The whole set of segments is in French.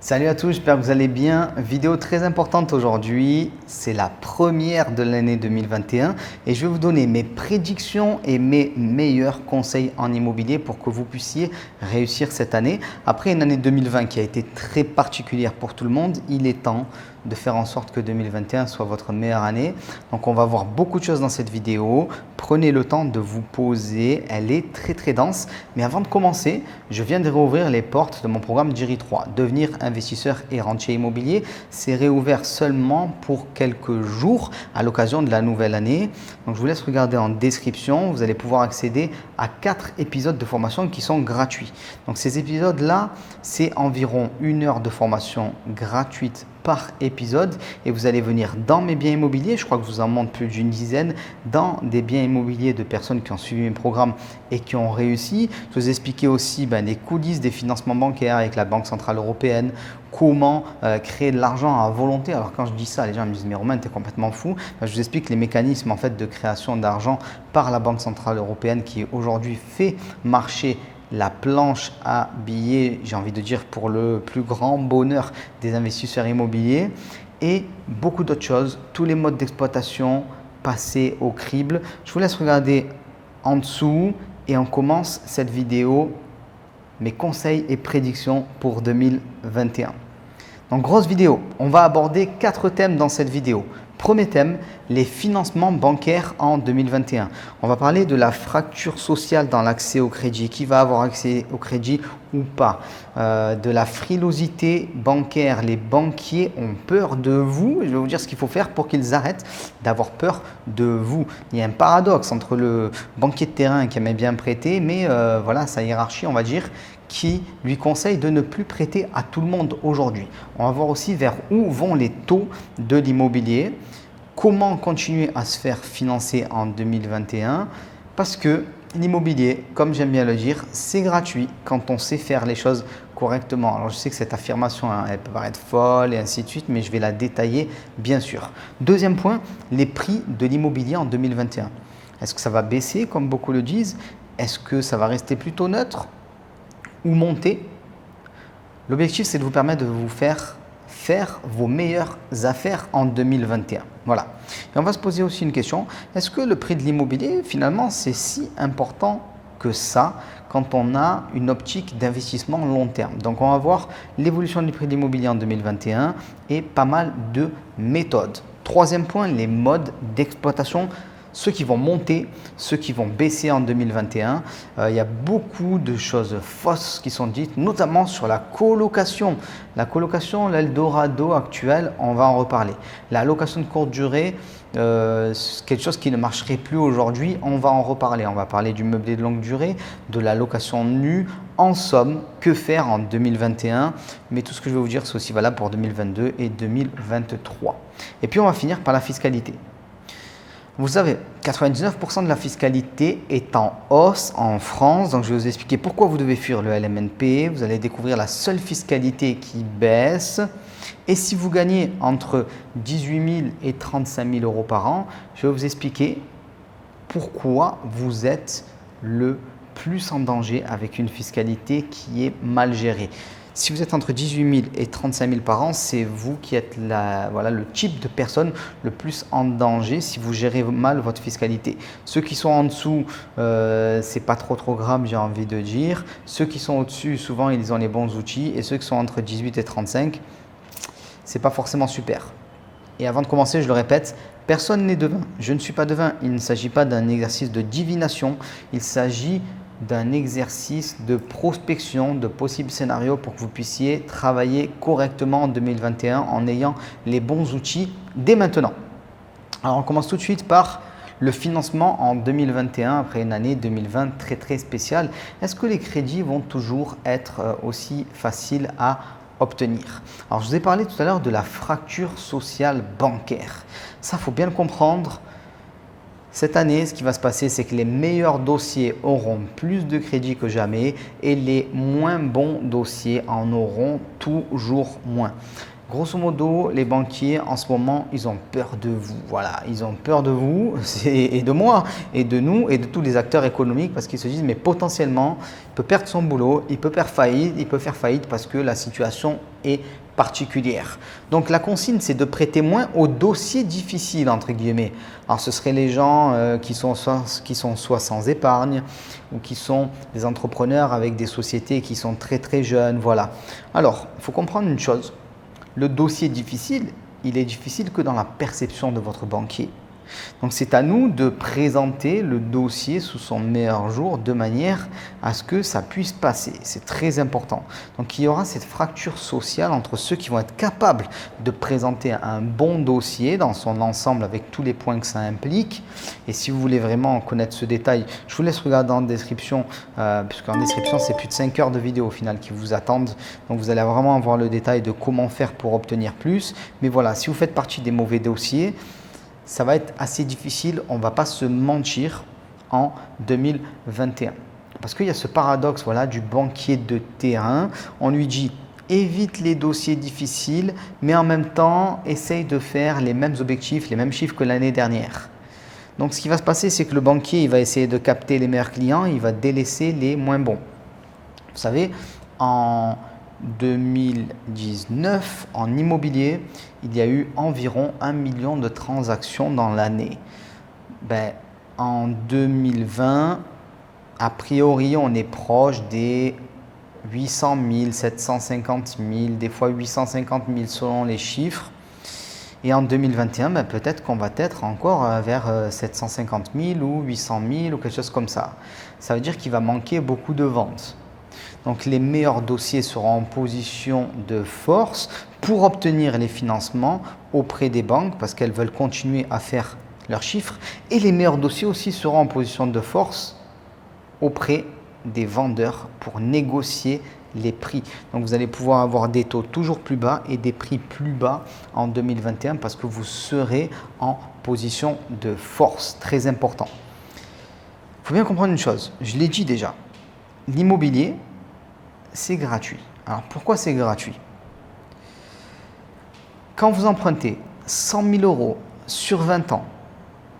Salut à tous, j'espère que vous allez bien. Vidéo très importante aujourd'hui, c'est la première de l'année 2021 et je vais vous donner mes prédictions et mes meilleurs conseils en immobilier pour que vous puissiez réussir cette année. Après une année 2020 qui a été très particulière pour tout le monde, il est temps de faire en sorte que 2021 soit votre meilleure année. Donc on va voir beaucoup de choses dans cette vidéo. Prenez le temps de vous poser, elle est très dense. Mais avant de commencer, je viens de réouvrir les portes de mon programme Jiri 3, devenir investisseur et rentier immobilier. C'est réouvert seulement pour quelques jours à l'occasion de la nouvelle année. Donc je vous laisse regarder en description. Vous allez pouvoir accéder à 4 épisodes de formation qui sont gratuits. Donc ces épisodes-là, c'est environ 1 heure de formation gratuite par épisode et vous allez venir dans mes biens immobiliers, je crois que je vous en montre plus d'une dizaine, dans des biens immobiliers de personnes qui ont suivi mes programmes et qui ont réussi. Je vous expliquer aussi des coulisses des financements bancaires avec la Banque Centrale Européenne, comment créer de l'argent à volonté. Alors quand je dis ça, les gens me disent « mais Romain, tu es complètement fou ». Je vous explique les mécanismes en fait de création d'argent par la Banque Centrale Européenne qui aujourd'hui fait marcher la planche à billets, j'ai envie de dire, pour le plus grand bonheur des investisseurs immobiliers et beaucoup d'autres choses, tous les modes d'exploitation passés au crible. Je vous laisse regarder en dessous et on commence cette vidéo, mes conseils et prédictions pour 2021. Donc grosse vidéo, on va aborder 4 thèmes dans cette vidéo. Premier thème, les financements bancaires en 2021. On va parler de la fracture sociale dans l'accès au crédit, qui va avoir accès au crédit ou pas, de la frilosité bancaire. Les banquiers ont peur de vous. Je vais vous dire ce qu'il faut faire pour qu'ils arrêtent d'avoir peur de vous. Il y a un paradoxe entre le banquier de terrain qui aimait bien prêter, mais voilà, sa hiérarchie, on va dire, qui lui conseille de ne plus prêter à tout le monde aujourd'hui. On va voir aussi vers où vont les taux de l'immobilier, comment continuer à se faire financer en 2021 parce que l'immobilier, comme j'aime bien le dire, c'est gratuit quand on sait faire les choses correctement. Alors je sais que cette affirmation, elle peut paraître folle et ainsi de suite, mais je vais la détailler bien sûr. Deuxième point, les prix de l'immobilier en 2021. Est-ce que ça va baisser comme beaucoup le disent? Est-ce que ça va rester plutôt neutre ou monter? L'objectif, c'est de vous permettre de vous faire vos meilleures affaires en 2021. Voilà. Et on va se poser aussi une question. Est-ce que le prix de l'immobilier, finalement, c'est si important que ça quand on a une optique d'investissement long terme? Donc, on va voir l'évolution du prix de l'immobilier en 2021 et pas mal de méthodes. Troisième point, les modes d'exploitation. Ceux qui vont monter, ceux qui vont baisser en 2021. Il y a beaucoup de choses fausses qui sont dites, notamment sur la colocation. La colocation, l'Eldorado actuel, on va en reparler. La location de courte durée, quelque chose qui ne marcherait plus aujourd'hui, on va en reparler. On va parler du meublé de longue durée, de la location nue. En somme, que faire en 2021? Mais tout ce que je vais vous dire, c'est aussi valable pour 2022 et 2023. Et puis, on va finir par la fiscalité. Vous savez, 99% de la fiscalité est en hausse en France. Donc, je vais vous expliquer pourquoi vous devez fuir le LMNP. Vous allez découvrir la seule fiscalité qui baisse. Et si vous gagnez entre 18 000 et 35 000 euros par an, je vais vous expliquer pourquoi vous êtes le plus en danger avec une fiscalité qui est mal gérée. Si vous êtes entre 18 000 et 35 000 par an, c'est vous qui êtes le type de personne le plus en danger si vous gérez mal votre fiscalité. Ceux qui sont en dessous, c'est pas trop grave, j'ai envie de dire. Ceux qui sont au-dessus, souvent, ils ont les bons outils. Et ceux qui sont entre 18 et 35, c'est pas forcément super. Et avant de commencer, je le répète, personne n'est devin. Je ne suis pas devin. Il ne s'agit pas d'un exercice de divination. Il s'agit d'un exercice de prospection de possibles scénarios pour que vous puissiez travailler correctement en 2021 en ayant les bons outils dès maintenant. Alors on commence tout de suite par le financement en 2021 après une année 2020 très spéciale. Est-ce que les crédits vont toujours être aussi faciles à obtenir? Alors je vous ai parlé tout à l'heure de la fracture sociale bancaire. Ça, il faut bien le comprendre. Cette année, ce qui va se passer, c'est que les meilleurs dossiers auront plus de crédits que jamais et les moins bons dossiers en auront toujours moins. Grosso modo, les banquiers en ce moment, ils ont peur de vous. Voilà, ils ont peur de vous et de moi et de nous et de tous les acteurs économiques parce qu'ils se disent mais potentiellement, il peut perdre son boulot, il peut faire faillite parce que la situation est particulière. Donc la consigne, c'est de prêter moins aux dossiers difficiles entre guillemets. Alors ce seraient les gens qui sont soit sans épargne ou qui sont des entrepreneurs avec des sociétés qui sont très jeunes. Voilà. Alors, il faut comprendre une chose. Le dossier difficile, il est difficile que dans la perception de votre banquier. Donc c'est à nous de présenter le dossier sous son meilleur jour de manière à ce que ça puisse passer. C'est très important. Donc il y aura cette fracture sociale entre ceux qui vont être capables de présenter un bon dossier dans son ensemble avec tous les points que ça implique. Et si vous voulez vraiment connaître ce détail, je vous laisse regarder en description, puisqu'en description c'est plus de 5 heures de vidéo au final qui vous attendent. Donc vous allez vraiment avoir le détail de comment faire pour obtenir plus. Mais voilà, si vous faites partie des mauvais dossiers, ça va être assez difficile, on ne va pas se mentir en 2021. Parce qu'il y a ce paradoxe voilà, du banquier de terrain. On lui dit évite les dossiers difficiles, mais en même temps, essaye de faire les mêmes objectifs, les mêmes chiffres que l'année dernière. Donc ce qui va se passer, c'est que le banquier il va essayer de capter les meilleurs clients, il va délaisser les moins bons. Vous savez, en 2019, en immobilier, il y a eu environ 1 million de transactions dans l'année. En 2020, a priori, on est proche des 800 000, 750 000, des fois 850 000 selon les chiffres. Et en 2021, peut-être qu'on va être encore vers 750 000 ou 800 000 ou quelque chose comme ça. Ça veut dire qu'il va manquer beaucoup de ventes. Donc les meilleurs dossiers seront en position de force pour obtenir les financements auprès des banques parce qu'elles veulent continuer à faire leurs chiffres. Et les meilleurs dossiers aussi seront en position de force auprès des vendeurs pour négocier les prix. Donc vous allez pouvoir avoir des taux toujours plus bas et des prix plus bas en 2021 parce que vous serez en position de force. Très important. Il faut bien comprendre une chose, je l'ai dit déjà, l'immobilier, c'est gratuit. Alors pourquoi c'est gratuit? Quand vous empruntez 100 000 euros sur 20 ans,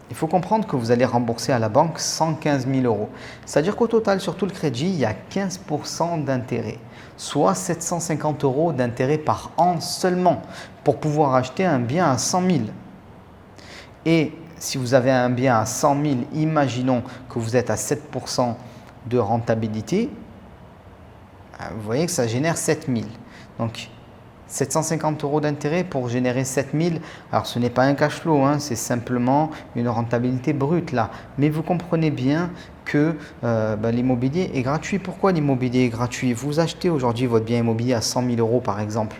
il faut comprendre que vous allez rembourser à la banque 115 000 euros. C'est-à-dire qu'au total, sur tout le crédit, il y a 15% d'intérêt, soit 750 euros d'intérêt par an seulement pour pouvoir acheter un bien à 100 000. Et si vous avez un bien à 100 000, imaginons que vous êtes à 7% de rentabilité, vous voyez que ça génère 7 000. Donc, 750 euros d'intérêt pour générer 7 000. Alors, ce n'est pas un cash flow, hein, c'est simplement une rentabilité brute là. Mais vous comprenez bien que l'immobilier est gratuit. Pourquoi l'immobilier est gratuit? Vous achetez aujourd'hui votre bien immobilier à 100 000 euros par exemple.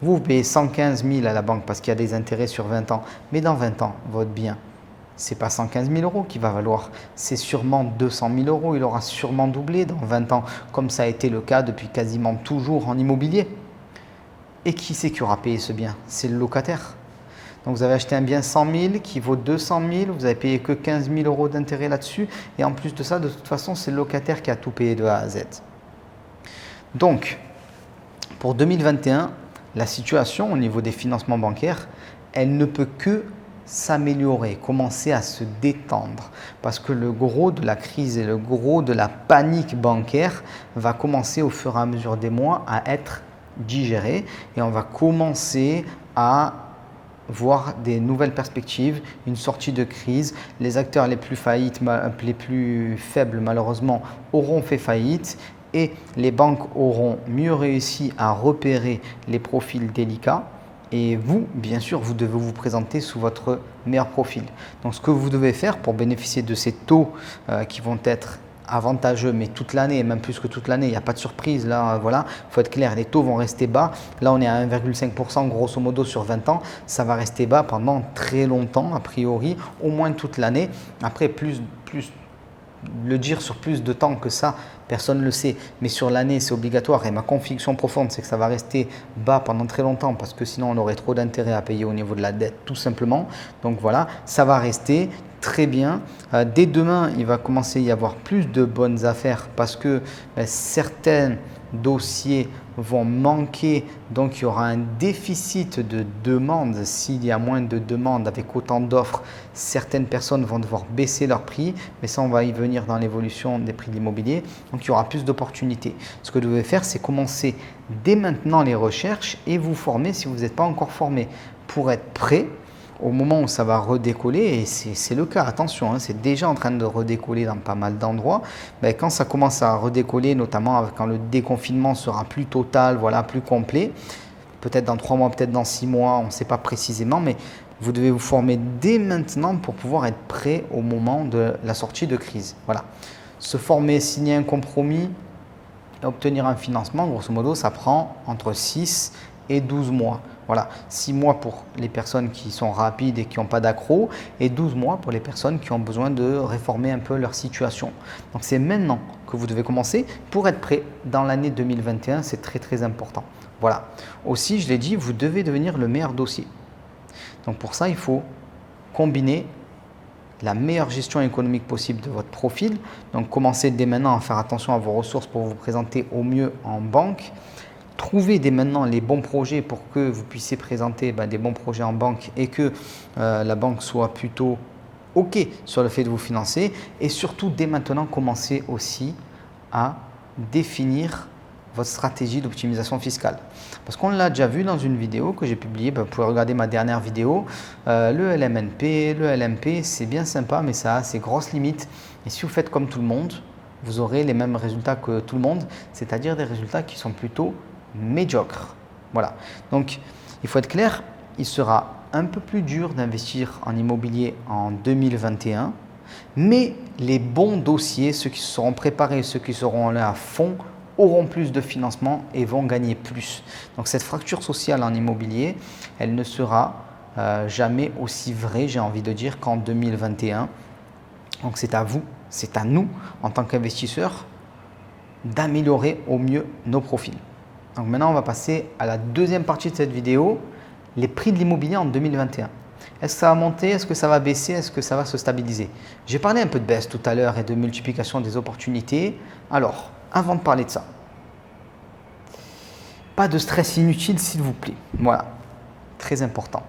Vous payez 115 000 à la banque parce qu'il y a des intérêts sur 20 ans. Mais dans 20 ans, votre bien, ce n'est pas 115 000 euros qui va valoir, c'est sûrement 200 000 euros. Il aura sûrement doublé dans 20 ans, comme ça a été le cas depuis quasiment toujours en immobilier. Et qui c'est qui aura payé ce bien? C'est le locataire. Donc vous avez acheté un bien 100 000 qui vaut 200 000, vous avez payé que 15 000 euros d'intérêt là-dessus. Et en plus de ça, de toute façon, c'est le locataire qui a tout payé de A à Z. Donc, pour 2021, la situation au niveau des financements bancaires, elle ne peut que s'améliorer, commencer à se détendre parce que le gros de la crise et le gros de la panique bancaire va commencer au fur et à mesure des mois à être digéré et on va commencer à voir des nouvelles perspectives, une sortie de crise. Les acteurs les plus faibles malheureusement auront fait faillite et les banques auront mieux réussi à repérer les profils délicats. Et vous, bien sûr, vous devez vous présenter sous votre meilleur profil. Donc, ce que vous devez faire pour bénéficier de ces taux qui vont être avantageux, mais toute l'année, et même plus que toute l'année, il n'y a pas de surprise. Là, voilà, il faut être clair, les taux vont rester bas. Là, on est à 1,5% grosso modo sur 20 ans. Ça va rester bas pendant très longtemps, a priori, au moins toute l'année. Après, le dire sur plus de temps que ça, personne ne le sait, mais sur l'année c'est obligatoire et ma conviction profonde c'est que ça va rester bas pendant très longtemps parce que sinon on aurait trop d'intérêt à payer au niveau de la dette tout simplement. Donc voilà, ça va rester très bien. Dès demain, il va commencer à y avoir plus de bonnes affaires parce que certaines dossiers vont manquer, donc il y aura un déficit de demande. S'il y a moins de demandes avec autant d'offres, certaines personnes vont devoir baisser leur prix, mais ça on va y venir dans l'évolution des prix de l'immobilier, donc il y aura plus d'opportunités. Ce que vous devez faire, c'est commencer dès maintenant les recherches et vous former si vous n'êtes pas encore formé pour être prêt au moment où ça va redécoller, et c'est le cas, attention, hein, c'est déjà en train de redécoller dans pas mal d'endroits. Quand ça commence à redécoller, notamment quand le déconfinement sera plus total, voilà, plus complet, peut-être dans 3 mois, peut-être dans 6 mois, on ne sait pas précisément, mais vous devez vous former dès maintenant pour pouvoir être prêt au moment de la sortie de crise. Voilà. Se former, signer un compromis, obtenir un financement, grosso modo, ça prend entre 6 et 12 mois. Voilà, 6 mois pour les personnes qui sont rapides et qui n'ont pas d'accro, et 12 mois pour les personnes qui ont besoin de réformer un peu leur situation. Donc c'est maintenant que vous devez commencer pour être prêt dans l'année 2021, c'est très très important. Voilà, aussi je l'ai dit, vous devez devenir le meilleur dossier. Donc pour ça, il faut combiner la meilleure gestion économique possible de votre profil. Donc commencez dès maintenant à faire attention à vos ressources pour vous présenter au mieux en banque. Trouvez dès maintenant les bons projets pour que vous puissiez présenter des bons projets en banque et que la banque soit plutôt OK sur le fait de vous financer. Et surtout, dès maintenant, commencez aussi à définir votre stratégie d'optimisation fiscale. Parce qu'on l'a déjà vu dans une vidéo que j'ai publiée, vous pouvez regarder ma dernière vidéo. Le LMNP, le LMP, c'est bien sympa, mais ça a ses grosses limites. Et si vous faites comme tout le monde, vous aurez les mêmes résultats que tout le monde, c'est-à-dire des résultats qui sont plutôt médiocre. Voilà. Donc, il faut être clair, il sera un peu plus dur d'investir en immobilier en 2021, mais les bons dossiers, ceux qui seront préparés, ceux qui seront là à fond, auront plus de financement et vont gagner plus. Donc, cette fracture sociale en immobilier, elle ne sera jamais aussi vraie, j'ai envie de dire, qu'en 2021. Donc, c'est à vous, c'est à nous, en tant qu'investisseurs, d'améliorer au mieux nos profils. Donc maintenant, on va passer à la deuxième partie de cette vidéo, les prix de l'immobilier en 2021. Est-ce que ça va monter? Est-ce que ça va baisser? Est-ce que ça va se stabiliser? J'ai parlé un peu de baisse tout à l'heure et de multiplication des opportunités. Alors, avant de parler de ça, pas de stress inutile s'il vous plaît. Voilà, très important.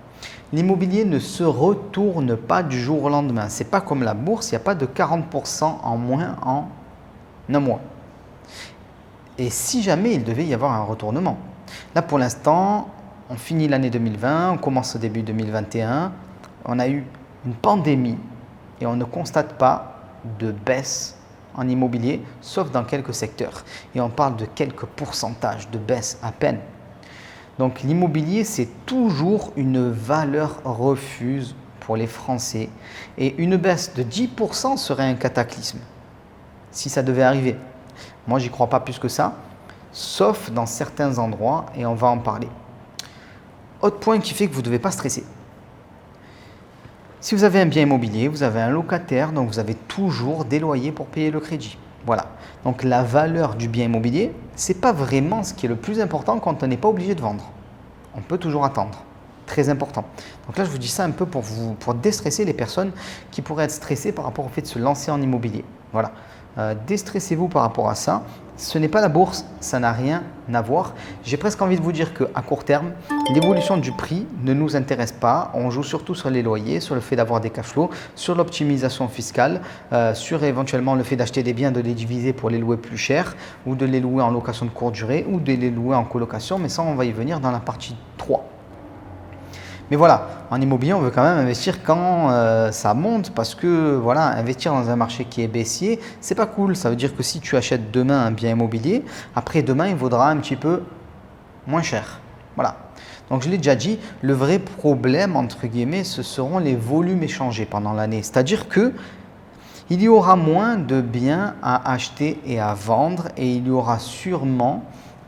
L'immobilier ne se retourne pas du jour au lendemain. Ce n'est pas comme la bourse, il n'y a pas de 40% en moins en un mois. Et si jamais il devait y avoir un retournement. Là, pour l'instant, on finit l'année 2020, on commence au début 2021. On a eu une pandémie et on ne constate pas de baisse en immobilier, sauf dans quelques secteurs. Et on parle de quelques pourcentages de baisse à peine. Donc l'immobilier, c'est toujours une valeur refuge pour les Français. Et une baisse de 10% serait un cataclysme, si ça devait arriver. Moi, j'y crois pas plus que ça, sauf dans certains endroits, et on va en parler. Autre point qui fait que vous ne devez pas stresser. Si vous avez un bien immobilier, vous avez un locataire, donc vous avez toujours des loyers pour payer le crédit. Voilà. Donc la valeur du bien immobilier, ce n'est pas vraiment ce qui est le plus important quand on n'est pas obligé de vendre. On peut toujours attendre. Très important. Donc là, je vous dis ça un peu pour déstresser les personnes qui pourraient être stressées par rapport au fait de se lancer en immobilier. Voilà. Déstressez-vous par rapport à ça. Ce n'est pas la bourse, ça n'a rien à voir. J'ai presque envie de vous dire qu'à court terme, l'évolution du prix ne nous intéresse pas. On joue surtout sur les loyers, sur le fait d'avoir des cash flows, sur l'optimisation fiscale, sur éventuellement le fait d'acheter des biens, de les diviser pour les louer plus cher, ou de les louer en location de courte durée, ou de les louer en colocation. Mais ça, on va y venir dans la partie 3. Mais voilà, en immobilier, on veut quand même investir quand ça monte, parce que voilà, investir dans un marché qui est baissier, c'est pas cool. Ça veut dire que si tu achètes demain un bien immobilier, après demain, il vaudra un petit peu moins cher. Voilà. Donc je l'ai déjà dit, le vrai problème, entre guillemets, ce seront les volumes échangés pendant l'année. C'est-à-dire que il y aura moins de biens à acheter et à vendre, et il y aura sûrement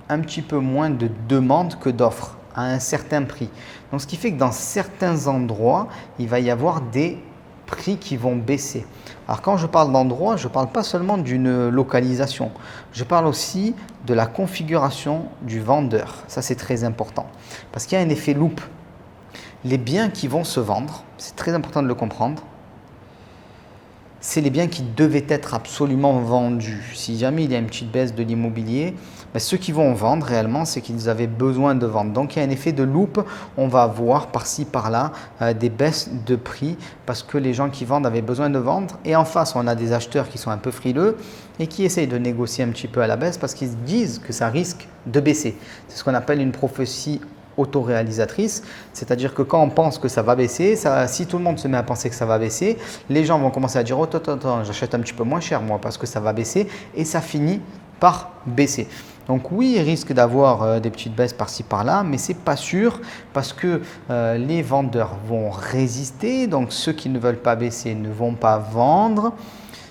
un petit peu moins de demandes que d'offres à un certain prix. Donc, ce qui fait que dans certains endroits, il va y avoir des prix qui vont baisser. Alors, quand je parle d'endroit, je ne parle pas seulement d'une localisation. Je parle aussi de la configuration du vendeur. Ça, c'est très important. Parce qu'il y a un effet loupe. Les biens qui vont se vendre, c'est très important de le comprendre, c'est les biens qui devaient être absolument vendus. Si jamais il y a une petite baisse de l'immobilier, ben, ceux qui vont vendre réellement, c'est qu'ils avaient besoin de vendre. Donc il y a un effet de loupe, on va voir par-ci par-là des baisses de prix parce que les gens qui vendent avaient besoin de vendre. Et en face, on a des acheteurs qui sont un peu frileux et qui essayent de négocier un petit peu à la baisse parce qu'ils disent que ça risque de baisser. C'est ce qu'on appelle une prophétie autoréalisatrice, c'est-à-dire que quand on pense que ça va baisser, si tout le monde se met à penser que ça va baisser, les gens vont commencer à dire « Oh, attends, j'achète un petit peu moins cher moi parce que ça va baisser » et ça finit par baisser. Donc oui, il risque d'avoir des petites baisses par-ci par-là, mais ce n'est pas sûr parce que les vendeurs vont résister, donc ceux qui ne veulent pas baisser ne vont pas vendre.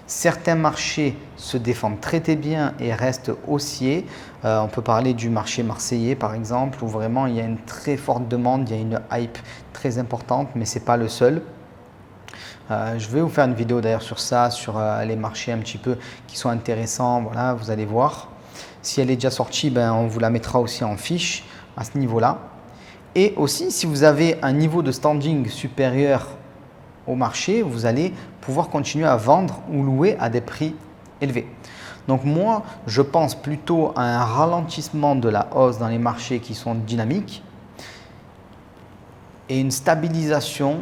Certains marchés se défendent très bien et restent haussiers. On peut parler du marché marseillais par exemple, où vraiment il y a une très forte demande, il y a une hype très importante, mais ce n'est pas le seul. Je vais vous faire une vidéo d'ailleurs sur ça, sur les marchés un petit peu qui sont intéressants. Voilà, vous allez voir. Si elle est déjà sortie, ben, on vous la mettra aussi en fiche à ce niveau-là. Et aussi, si vous avez un niveau de standing supérieur au marché, vous allez pouvoir continuer à vendre ou louer à des prix élevés. Donc moi, je pense plutôt à un ralentissement de la hausse dans les marchés qui sont dynamiques et une stabilisation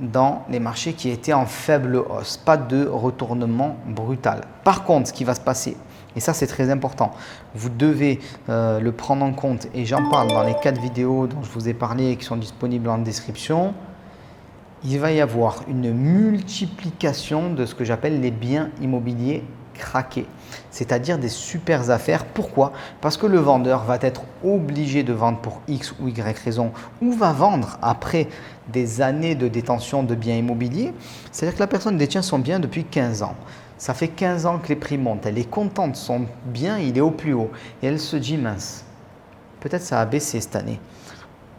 dans les marchés qui étaient en faible hausse, pas de retournement brutal. Par contre, ce qui va se passer, et ça c'est très important, vous devez le prendre en compte et j'en parle dans les 4 vidéos dont je vous ai parlé et qui sont disponibles en description. Il va y avoir une multiplication de ce que j'appelle les biens immobiliers craqués, c'est-à-dire des super affaires. Pourquoi? Parce que le vendeur va être obligé de vendre pour X ou Y raison ou va vendre après des années de détention de biens immobiliers. C'est-à-dire que la personne détient son bien depuis 15 ans. Ça fait 15 ans que les prix montent. Elle est contente, son bien il est au plus haut et elle se dit mince, peut-être ça a baissé cette année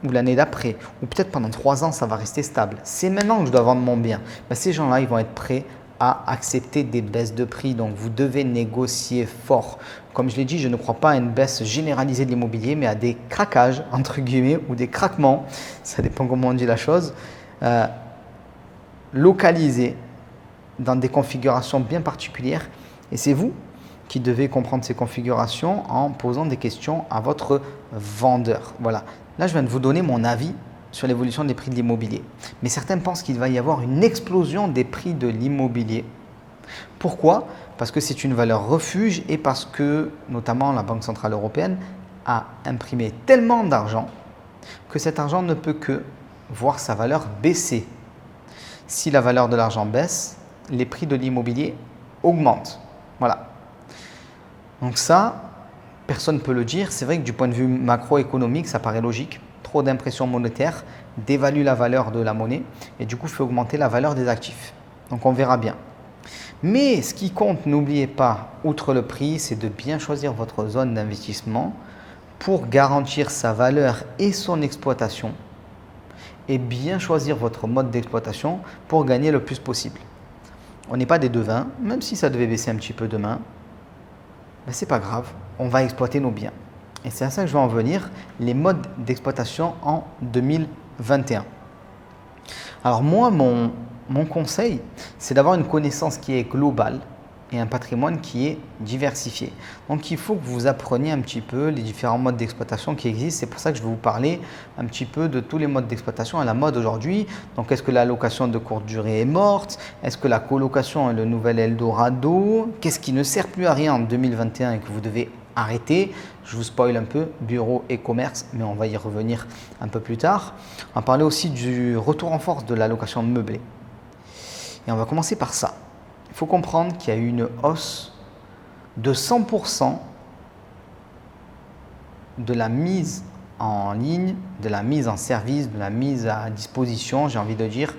ou l'année d'après, ou peut-être pendant 3 ans, ça va rester stable. C'est maintenant que je dois vendre mon bien. Ben, ces gens-là, ils vont être prêts à accepter des baisses de prix. Donc, vous devez négocier fort. Comme je l'ai dit, je ne crois pas à une baisse généralisée de l'immobilier, mais à des craquages, entre guillemets, ou des craquements, ça dépend comment on dit la chose, localisés dans des configurations bien particulières. Et c'est vous qui devez comprendre ces configurations en posant des questions à votre vendeur. Voilà. Là, je viens de vous donner mon avis sur l'évolution des prix de l'immobilier. Mais certains pensent qu'il va y avoir une explosion des prix de l'immobilier. Pourquoi? Parce que c'est une valeur refuge et parce que, notamment, la Banque Centrale Européenne a imprimé tellement d'argent que cet argent ne peut que voir sa valeur baisser. Si la valeur de l'argent baisse, les prix de l'immobilier augmentent. Voilà. Donc ça, personne ne peut le dire. C'est vrai que du point de vue macroéconomique, ça paraît logique. Trop d'impression monétaire dévalue la valeur de la monnaie et du coup fait augmenter la valeur des actifs. Donc on verra bien. Mais ce qui compte, n'oubliez pas, outre le prix, c'est de bien choisir votre zone d'investissement pour garantir sa valeur et son exploitation et bien choisir votre mode d'exploitation pour gagner le plus possible. On n'est pas des devins, même si ça devait baisser un petit peu demain. Ben, c'est pas grave, on va exploiter nos biens. Et c'est à ça que je vais en venir, les modes d'exploitation en 2021. Alors moi, mon conseil, c'est d'avoir une connaissance qui est globale et un patrimoine qui est diversifié. Donc il faut que vous appreniez un petit peu les différents modes d'exploitation qui existent. C'est pour ça que je vais vous parler un petit peu de tous les modes d'exploitation à la mode aujourd'hui. Donc est-ce que la location de courte durée est morte? Est-ce que la colocation est le nouvel Eldorado? Qu'est-ce qui ne sert plus à rien en 2021 et que vous devez arrêter? Je vous spoil un peu, bureau et commerce, mais on va y revenir un peu plus tard. On va parler aussi du retour en force de la location meublée. Et on va commencer par ça. Il faut comprendre qu'il y a eu une hausse de 100% de la mise en ligne, de la mise en service, de la mise à disposition, j'ai envie de dire,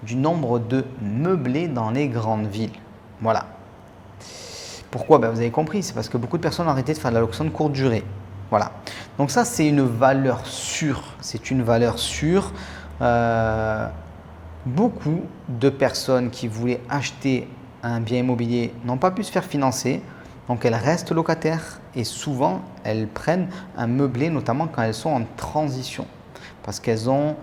du nombre de meublés dans les grandes villes. Voilà. Pourquoi? Ben, vous avez compris, c'est parce que beaucoup de personnes ont arrêté de faire de la location de courte durée. Voilà. Donc ça, c'est une valeur sûre. C'est une valeur sûre. Beaucoup de personnes qui voulaient acheter un bien immobilier n'ont pas pu se faire financer, donc elles restent locataires et souvent elles prennent un meublé, notamment quand elles sont en transition. parce qu'elles ont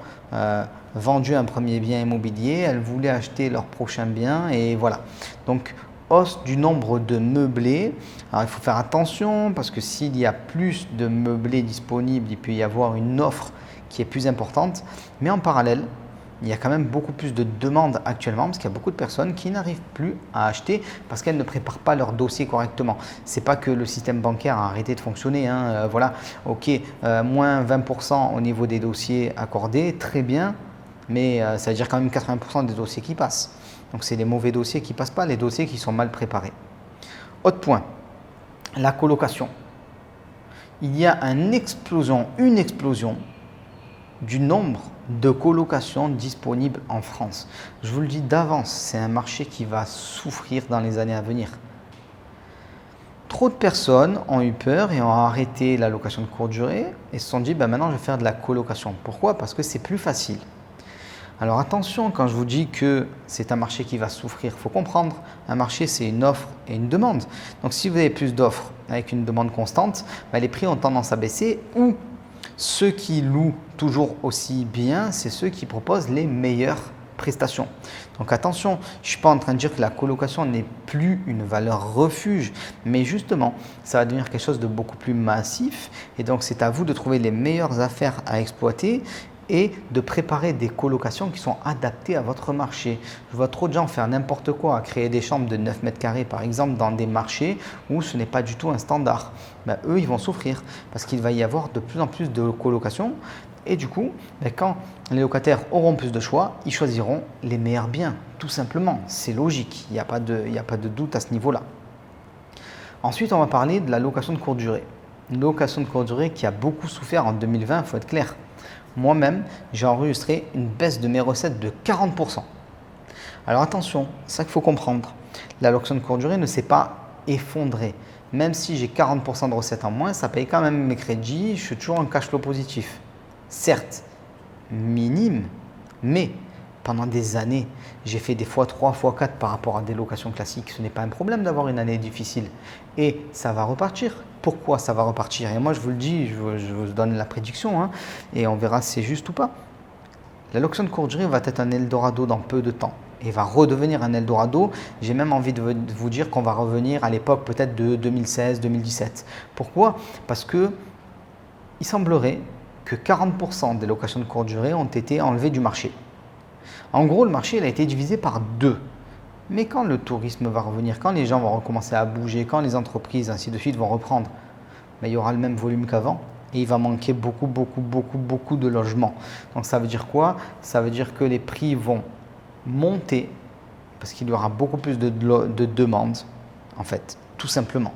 vendu un premier bien immobilier, elles voulaient acheter leur prochain bien et voilà. Donc, hausse du nombre de meublés. Alors, il faut faire attention parce que s'il y a plus de meublés disponibles, il peut y avoir une offre qui est plus importante. Mais en parallèle, il y a quand même beaucoup plus de demandes actuellement parce qu'il y a beaucoup de personnes qui n'arrivent plus à acheter parce qu'elles ne préparent pas leur dossier correctement. Ce n'est pas que le système bancaire a arrêté de fonctionner. Voilà, ok, moins 20% au niveau des dossiers accordés, très bien, mais ça veut dire quand même 80% des dossiers qui passent. Donc, c'est les mauvais dossiers qui ne passent pas, les dossiers qui sont mal préparés. Autre point, la colocation. Il y a une explosion du nombre de colocations disponibles en France. Je vous le dis d'avance, c'est un marché qui va souffrir dans les années à venir. Trop de personnes ont eu peur et ont arrêté la location de courte durée et se sont dit maintenant je vais faire de la colocation. Pourquoi? Parce que c'est plus facile. Alors attention, quand je vous dis que c'est un marché qui va souffrir, il faut comprendre, un marché c'est une offre et une demande. Donc si vous avez plus d'offres avec une demande constante, les prix ont tendance à baisser ou ceux qui louent toujours aussi bien, c'est ceux qui proposent les meilleures prestations. Donc attention, je ne suis pas en train de dire que la colocation n'est plus une valeur refuge, mais justement, ça va devenir quelque chose de beaucoup plus massif et donc c'est à vous de trouver les meilleures affaires à exploiter et de préparer des colocations qui sont adaptées à votre marché. Je vois trop de gens faire n'importe quoi, à créer des chambres de 9 mètres carrés par exemple dans des marchés où ce n'est pas du tout un standard. Eux, ils vont souffrir parce qu'il va y avoir de plus en plus de colocations et du coup, quand les locataires auront plus de choix, ils choisiront les meilleurs biens, tout simplement. C'est logique, il n'y a pas de doute à ce niveau-là. Ensuite, on va parler de la location de courte durée. Une location de courte durée qui a beaucoup souffert en 2020, il faut être clair. Moi-même, j'ai enregistré une baisse de mes recettes de 40%. Alors attention, c'est ça qu'il faut comprendre. La location de courte durée ne s'est pas effondrée. Même si j'ai 40% de recettes en moins, ça paye quand même mes crédits, je suis toujours en cash flow positif. Certes, minime, mais pendant des années, j'ai fait des x3, x4 par rapport à des locations classiques. Ce n'est pas un problème d'avoir une année difficile et ça va repartir. Pourquoi ça va repartir? Et moi, je vous le dis, je vous donne la prédiction et on verra si c'est juste ou pas. La location de courte durée va être un Eldorado dans peu de temps et va redevenir un Eldorado. J'ai même envie de vous dire qu'on va revenir à l'époque peut-être de 2016-2017. Pourquoi? Parce que il semblerait que 40% des locations de courte durée ont été enlevées du marché. En gros, le marché il a été divisé par 2. Mais quand le tourisme va revenir, quand les gens vont recommencer à bouger, quand les entreprises, ainsi de suite, vont reprendre, il y aura le même volume qu'avant et il va manquer beaucoup de logements. Donc ça veut dire quoi? Ça veut dire que les prix vont monter parce qu'il y aura beaucoup plus de demandes, en fait, tout simplement.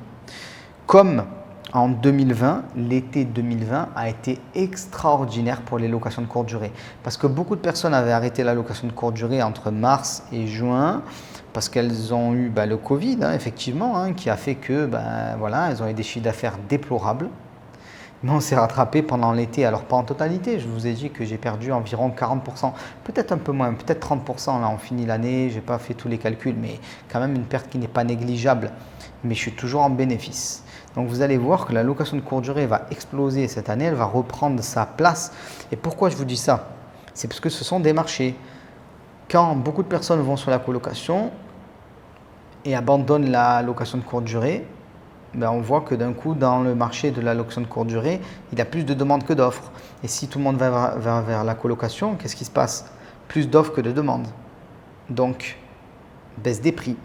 Comme en 2020, l'été 2020 a été extraordinaire pour les locations de courte durée parce que beaucoup de personnes avaient arrêté la location de courte durée entre mars et juin parce qu'elles ont eu le Covid, effectivement, qui a fait que elles ont eu des chiffres d'affaires déplorables. Mais on s'est rattrapé pendant l'été, alors pas en totalité, je vous ai dit que j'ai perdu environ 40%, peut-être un peu moins, peut-être 30%, là on finit l'année, je n'ai pas fait tous les calculs, mais quand même une perte qui n'est pas négligeable, mais je suis toujours en bénéfice. Donc vous allez voir que la location de courte durée va exploser cette année, elle va reprendre sa place. Et pourquoi je vous dis ça? C'est parce que ce sont des marchés. Quand beaucoup de personnes vont sur la colocation et abandonnent la location de courte durée, on voit que d'un coup, dans le marché de la location de courte durée, il y a plus de demandes que d'offres. Et si tout le monde va vers la colocation, qu'est-ce qui se passe? Plus d'offres que de demandes. Donc, baisse des prix,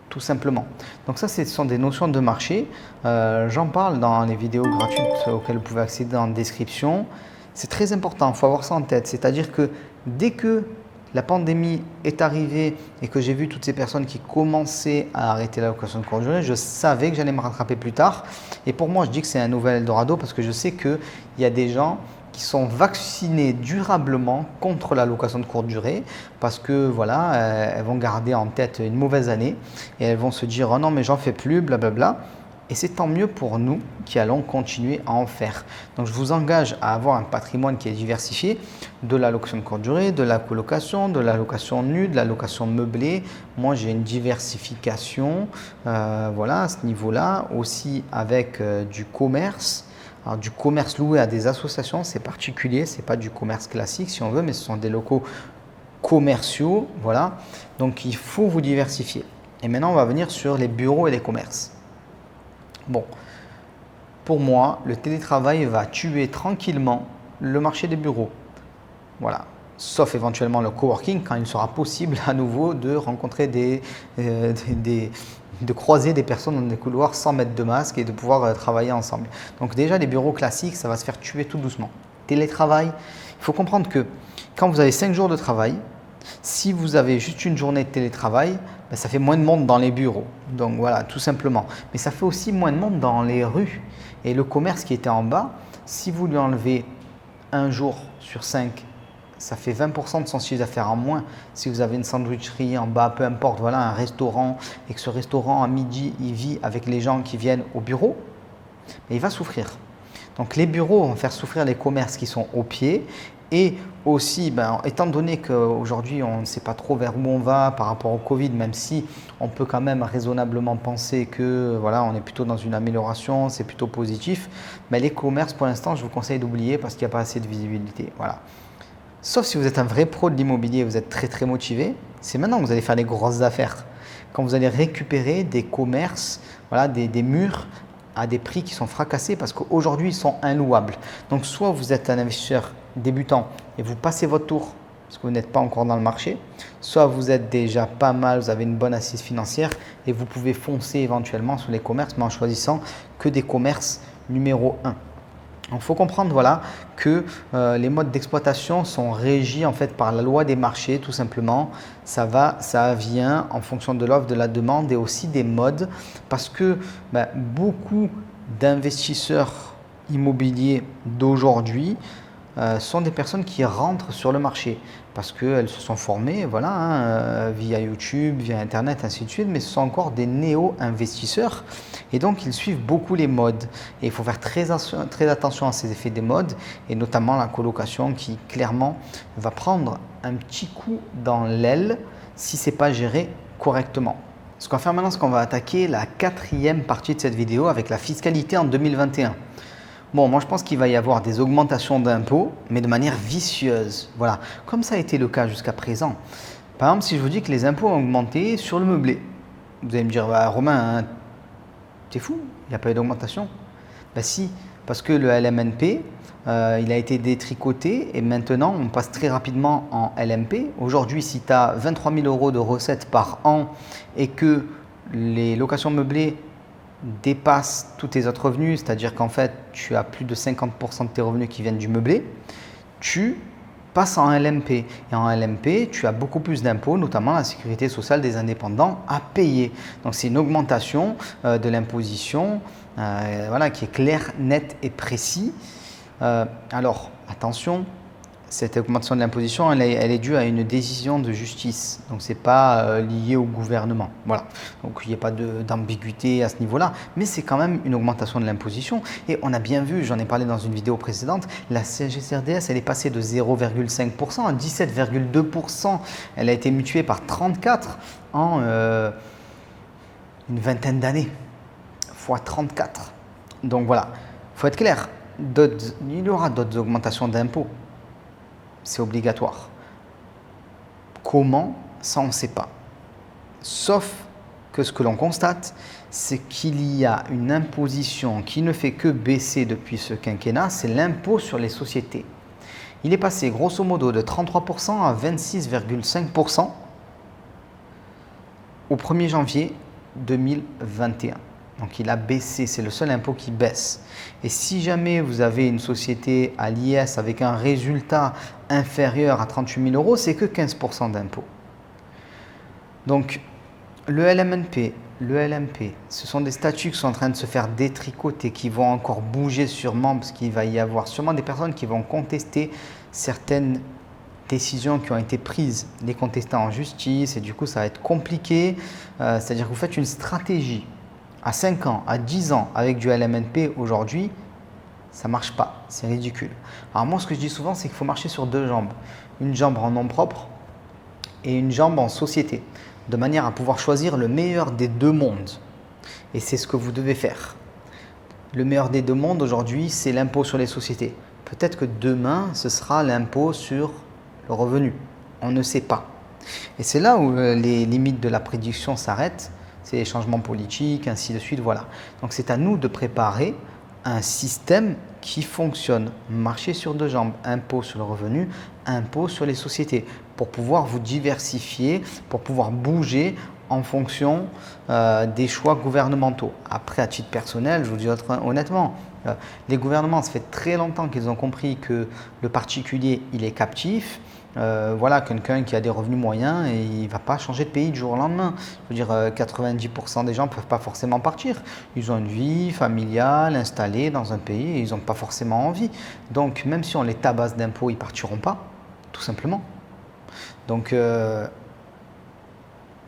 tout simplement. Donc ça, ce sont des notions de marché. J'en parle dans les vidéos gratuites auxquelles vous pouvez accéder en description. C'est très important, il faut avoir ça en tête. C'est-à-dire que dès que la pandémie est arrivée et que j'ai vu toutes ces personnes qui commençaient à arrêter la location de courte durée, je savais que j'allais me rattraper plus tard. Et pour moi, je dis que c'est un nouvel Eldorado parce que je sais qu'il y a des gens qui sont vaccinés durablement contre la location de courte durée parce que elles vont garder en tête une mauvaise année et elles vont se dire « Oh non, mais j'en fais plus, blablabla ». Et c'est tant mieux pour nous qui allons continuer à en faire. Donc, je vous engage à avoir un patrimoine qui est diversifié, de la location de courte durée, de la colocation, de la location nue, de la location meublée. Moi, j'ai une diversification à ce niveau-là, aussi avec du commerce, Alors, du commerce loué à des associations, c'est particulier, ce n'est pas du commerce classique si on veut, mais ce sont des locaux commerciaux, voilà. Donc, il faut vous diversifier. Et maintenant, on va venir sur les bureaux et les commerces. Bon, pour moi, le télétravail va tuer tranquillement le marché des bureaux. Voilà. Sauf éventuellement le coworking quand il sera possible à nouveau de rencontrer de croiser des personnes dans des couloirs sans mettre de masque et de pouvoir travailler ensemble. Donc déjà les bureaux classiques, ça va se faire tuer tout doucement. Télétravail, il faut comprendre que quand vous avez 5 jours de travail, si vous avez juste une journée de télétravail, ben, ça fait moins de monde dans les bureaux. Donc voilà, tout simplement. Mais ça fait aussi moins de monde dans les rues. Et le commerce qui était en bas, si vous lui enlevez un jour sur 5, ça fait 20% de son chiffre d'affaires en moins. Si vous avez une sandwicherie en bas, peu importe, voilà, un restaurant, et que ce restaurant à midi, il vit avec les gens qui viennent au bureau, mais il va souffrir. Donc les bureaux vont faire souffrir les commerces qui sont au pied. Et aussi, étant donné qu'aujourd'hui, on ne sait pas trop vers où on va par rapport au Covid, même si on peut quand même raisonnablement penser que voilà, on est plutôt dans une amélioration, c'est plutôt positif, mais les commerces, pour l'instant, je vous conseille d'oublier parce qu'il n'y a pas assez de visibilité. Voilà. Sauf si vous êtes un vrai pro de l'immobilier, vous êtes très très motivé, c'est maintenant que vous allez faire des grosses affaires. Quand vous allez récupérer des commerces, voilà, des murs à des prix qui sont fracassés parce qu'aujourd'hui ils sont inlouables. Donc soit vous êtes un investisseur débutant et vous passez votre tour parce que vous n'êtes pas encore dans le marché, soit vous êtes déjà pas mal, vous avez une bonne assise financière et vous pouvez foncer éventuellement sur les commerces, mais en choisissant que des commerces numéro 1. Il faut comprendre voilà, que les modes d'exploitation sont régis en fait par la loi des marchés tout simplement. Ça vient en fonction de l'offre, de la demande et aussi des modes parce que beaucoup d'investisseurs immobiliers d'aujourd'hui sont des personnes qui rentrent sur le marché parce qu'elles se sont formées voilà, via YouTube, via Internet, ainsi de suite, mais ce sont encore des néo-investisseurs et donc ils suivent beaucoup les modes. Et il faut faire très attention à ces effets des modes et notamment la colocation qui clairement va prendre un petit coup dans l'aile si ce n'est pas géré correctement. Ce qu'on va faire maintenant, c'est qu'on va attaquer la 4e partie de cette vidéo avec la fiscalité en 2021. Bon, moi je pense qu'il va y avoir des augmentations d'impôts, mais de manière vicieuse. Voilà, comme ça a été le cas jusqu'à présent. Par exemple, si je vous dis que les impôts ont augmenté sur le meublé, vous allez me dire, Romain, hein, t'es fou, il n'y a pas eu d'augmentation. Si, parce que le LMNP, il a été détricoté et maintenant on passe très rapidement en LMP. Aujourd'hui, si tu as 23 000 € de recettes par an et que les locations meublées dépasse tous tes autres revenus, c'est-à-dire qu'en fait tu as plus de 50% de tes revenus qui viennent du meublé, tu passes en LMP. Et en LMP, tu as beaucoup plus d'impôts, notamment la sécurité sociale des indépendants à payer. Donc c'est une augmentation de l'imposition voilà, qui est claire, nette et précis. Alors attention, cette augmentation de l'imposition, elle est due à une décision de justice. Donc, ce n'est pas lié au gouvernement. Voilà. Donc, il n'y a pas d'ambiguïté à ce niveau-là. Mais c'est quand même une augmentation de l'imposition. Et on a bien vu, j'en ai parlé dans une vidéo précédente, la CSG-CRDS, elle est passée de 0,5% à 17,2%. Elle a été mutuée par 34 en une vingtaine d'années, fois 34. Donc, voilà. Il faut être clair. Il y aura d'autres augmentations d'impôts. C'est obligatoire. Comment? Ça, on ne sait pas. Sauf que ce que l'on constate, c'est qu'il y a une imposition qui ne fait que baisser depuis ce quinquennat, c'est l'impôt sur les sociétés. Il est passé grosso modo de 33% à 26,5% au 1er janvier 2021. Donc il a baissé, c'est le seul impôt qui baisse. Et si jamais vous avez une société à l'IS avec un résultat inférieur à 38 000 €, c'est que 15% d'impôt. Donc le LMNP, le LMP, ce sont des statuts qui sont en train de se faire détricoter, qui vont encore bouger sûrement parce qu'il va y avoir sûrement des personnes qui vont contester certaines décisions qui ont été prises, les contester en justice et du coup ça va être compliqué. C'est-à-dire que vous faites une stratégie à 5 ans, à 10 ans avec du LMNP aujourd'hui, ça ne marche pas, c'est ridicule. Alors moi ce que je dis souvent c'est qu'il faut marcher sur 2 jambes. Une jambe en nom propre et une jambe en société, de manière à pouvoir choisir le meilleur des 2 mondes. Et c'est ce que vous devez faire. Le meilleur des deux mondes aujourd'hui, c'est l'impôt sur les sociétés. Peut-être que demain, ce sera l'impôt sur le revenu. On ne sait pas. Et c'est là où les limites de la prédiction s'arrêtent. C'est les changements politiques, ainsi de suite. Voilà. Donc c'est à nous de préparer un système qui fonctionne. Marcher sur deux jambes, impôt sur le revenu, impôt sur les sociétés, pour pouvoir vous diversifier, pour pouvoir bouger en fonction des choix gouvernementaux. Après, à titre personnel, je vous dis honnêtement, les gouvernements, ça fait très longtemps qu'ils ont compris que le particulier, il est captif. Voilà, quelqu'un qui a des revenus moyens et il ne va pas changer de pays du jour au lendemain. Je veux dire, 90% des gens ne peuvent pas forcément partir. Ils ont une vie familiale installée dans un pays et ils n'ont pas forcément envie. Donc, même si on les tabasse d'impôts, ils ne partiront pas, tout simplement. Donc,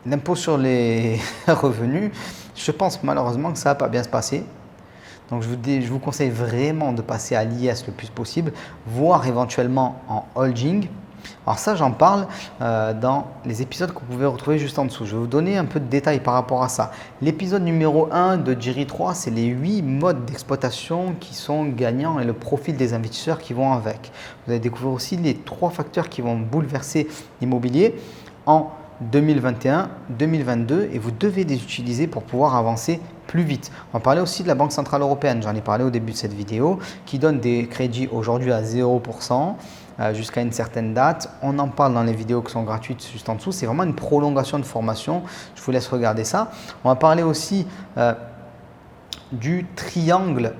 l'impôt sur les revenus, je pense malheureusement que ça ne va pas bien se passer. Donc, je vous conseille vraiment de passer à l'IS le plus possible, voire éventuellement en holding. Alors ça, j'en parle dans les épisodes que vous pouvez retrouver juste en dessous. Je vais vous donner un peu de détails par rapport à ça. L'épisode numéro 1 de Jiri 3, c'est les 8 modes d'exploitation qui sont gagnants et le profil des investisseurs qui vont avec. Vous allez découvrir aussi les 3 facteurs qui vont bouleverser l'immobilier en 2021, 2022 et vous devez les utiliser pour pouvoir avancer plus vite. On va parler aussi de la Banque Centrale Européenne, j'en ai parlé au début de cette vidéo, qui donne des crédits aujourd'hui à 0% jusqu'à une certaine date. On en parle dans les vidéos qui sont gratuites juste en dessous. C'est vraiment une prolongation de formation. Je vous laisse regarder ça. On va parler aussi du triangle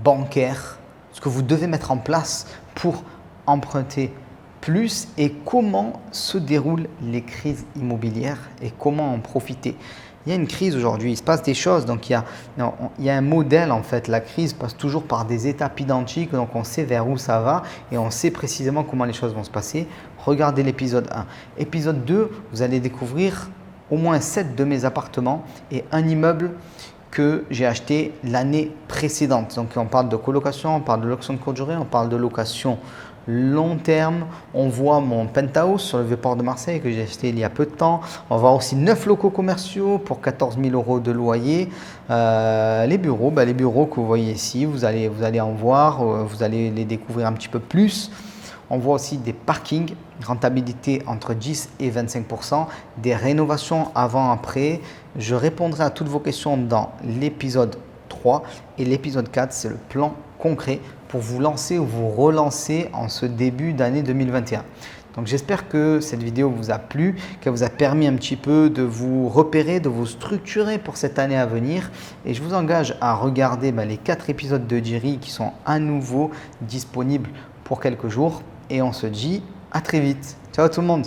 bancaire, ce que vous devez mettre en place pour emprunter plus et comment se déroulent les crises immobilières et comment en profiter. Il y a une crise aujourd'hui, il se passe des choses, donc il y a un modèle en fait. La crise passe toujours par des étapes identiques, donc on sait vers où ça va et on sait précisément comment les choses vont se passer. Regardez l'épisode 1. Épisode 2, vous allez découvrir au moins 7 de mes appartements et un immeuble que j'ai acheté l'année précédente. Donc on parle de colocation, on parle de location de courte durée, on parle de location long terme. On voit mon penthouse sur le Vieux-Port de Marseille que j'ai acheté il y a peu de temps. On va voir aussi 9 locaux commerciaux pour 14 000 € de loyer. Les bureaux que vous voyez ici, vous allez en voir, vous allez les découvrir un petit peu plus. On voit aussi des parkings, rentabilité entre 10 et 25%, des rénovations avant-après. Je répondrai à toutes vos questions dans l'épisode 3 et l'épisode 4, c'est le plan concret pour vous lancer ou vous relancer en ce début d'année 2021. Donc j'espère que cette vidéo vous a plu, qu'elle vous a permis un petit peu de vous repérer, de vous structurer pour cette année à venir. Et je vous engage à regarder les 4 épisodes de Jiri qui sont à nouveau disponibles pour quelques jours. Et on se dit à très vite. Ciao tout le monde!